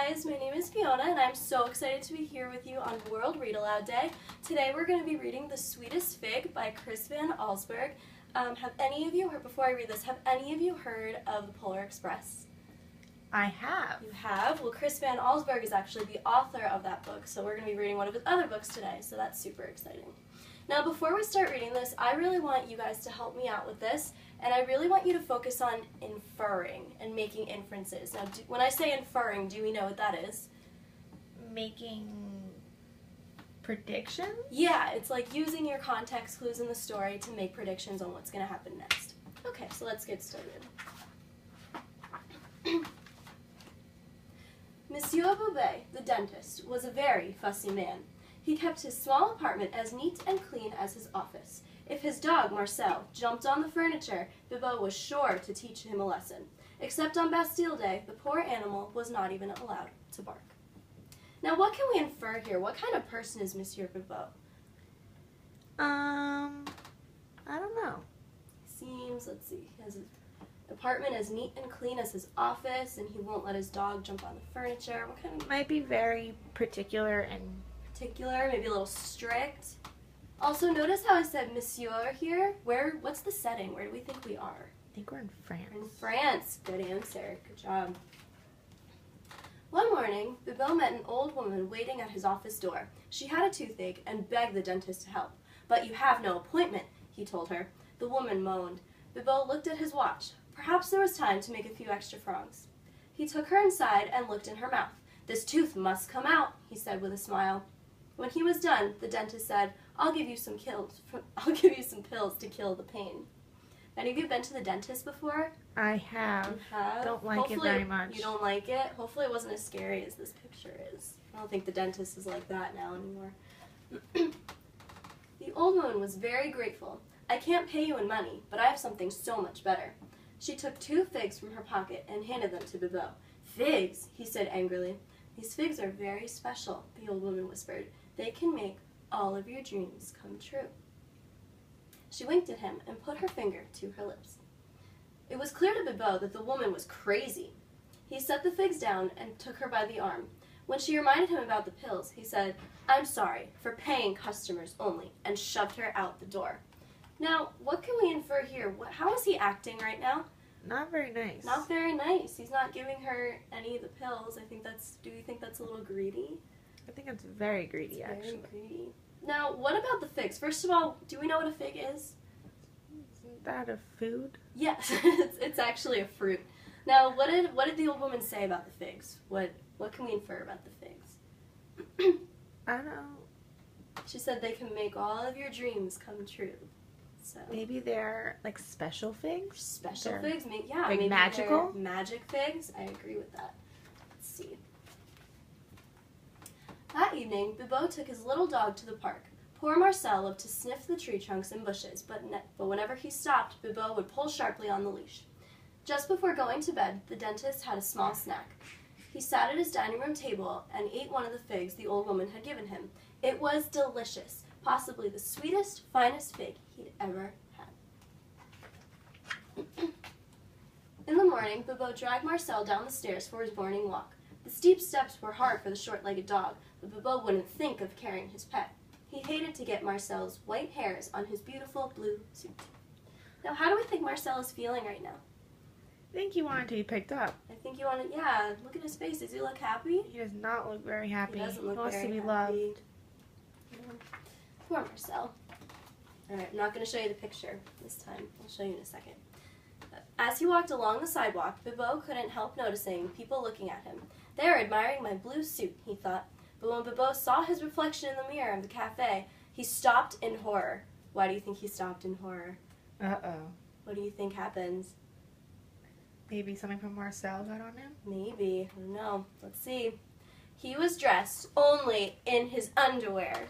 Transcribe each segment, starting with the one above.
guys, my name is Fiona and I'm so excited to be here with you on World Read Aloud Day. Today we're going to be reading The Sweetest Fig by Chris Van Allsburg. Have any of you heard, before I read this, have any of you heard of the Polar Express? I have. You have? Well, Chris Van Allsburg is actually the author of that book, so we're going to be reading one of his other books today, so that's super exciting. Now, before we start reading this, I really want you guys to help me out with this, and I really want you to focus on inferring and making inferences. Now, when I say inferring, do we know what that is? Making predictions? Yeah, it's like using your context clues in the story to make predictions on what's going to happen next. Okay, so let's get started. Monsieur Bouvet, the dentist, was a very fussy man. He kept his small apartment as neat and clean as his office. If his dog, Marcel, jumped on the furniture, Bibot was sure to teach him a lesson. Except on Bastille Day, the poor animal was not even allowed to bark. Now, what can we infer here? What kind of person is Monsieur Bibot? I don't know. Seems, let's see, he has his apartment as neat and clean as his office, and he won't let his dog jump on the furniture. What kind of... Might be very particular and... Particular, maybe a little strict. Also, notice how I said Monsieur here. What's the setting? Where do we think we are? I think we're in France. We're in France. Good answer. Good job. One morning, Bibot met an old woman waiting at his office door. She had a toothache and begged the dentist to help. "But you have no appointment," he told her. The woman moaned. Bibot looked at his watch. Perhaps there was time to make a few extra francs. He took her inside and looked in her mouth. "This tooth must come out," he said with a smile. When he was done, the dentist said, I'll give you some pills to kill the pain." Any of you been to the dentist before? I have. You have? Don't like it very much. You don't like it? Hopefully it wasn't as scary as this picture is. I don't think the dentist is like that now anymore. The old woman was very grateful. "I can't pay you in money, but I have something so much better." She took 2 figs from her pocket and handed them to Bibot. "Figs," he said angrily. "These figs are very special," the old woman whispered. "They can make all of your dreams come true." She winked at him and put her finger to her lips. It was clear to Bibot that the woman was crazy. He set the figs down and took her by the arm. When she reminded him about the pills, he said, "I'm sorry, for paying customers only," and shoved her out the door. Now, what can we infer here? How is he acting right now? Not very nice. Not very nice. He's not giving her any of the pills. Do you think that's a little greedy? I think it's very greedy, actually. Very greedy. Now, what about the figs? First of all, do we know what a fig is? Isn't that a food? Yes, it's actually a fruit. Now, what did the old woman say about the figs? What can we infer about the figs? I don't know. She said they can make all of your dreams come true. So maybe they're like special figs? Special they're figs? Yeah, like maybe magical? They're magic figs. I agree with that. Let's see. That evening, Bibot took his little dog to the park. Poor Marcel loved to sniff the tree trunks and bushes, but whenever he stopped, Bibot would pull sharply on the leash. Just before going to bed, the dentist had a small snack. He sat at his dining room table and ate one of the figs the old woman had given him. It was delicious, possibly the sweetest, finest fig he'd ever had. In the morning, Bibot dragged Marcel down the stairs for his morning walk. The steep steps were hard for the short-legged dog, but Bibot wouldn't think of carrying his pet. He hated to get Marcel's white hairs on his beautiful blue suit. Now, how do we think Marcel is feeling right now? I think he wanted to be picked up. I think you want to, yeah, look at his face. Does he look happy? He does not look very happy. He doesn't look he wants very to be happy. loved. Poor Marcel. Alright, I'm not going to show you the picture this time. I'll show you in a second. As he walked along the sidewalk, Bibot couldn't help noticing people looking at him. "They're admiring my blue suit," he thought. But when Bibot saw his reflection in the mirror of the cafe, he stopped in horror. Why do you think he stopped in horror? Uh-oh. What do you think happens? Maybe something from Marcel got on him? Maybe. I don't know. Let's see. He was dressed only in his underwear.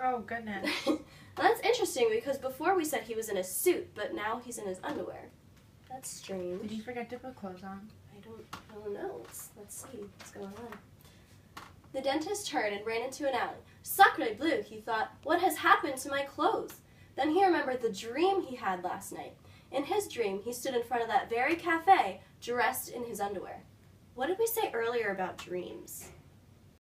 Oh, goodness. That's interesting because before we said he was in a suit, but now he's in his underwear. That's strange. Did he forget to put clothes on? I don't know. Let's see what's going on. The dentist turned and ran into an alley. Sacre bleu, he thought. What has happened to my clothes? Then he remembered the dream he had last night. In his dream, he stood in front of that very cafe, dressed in his underwear. What did we say earlier about dreams?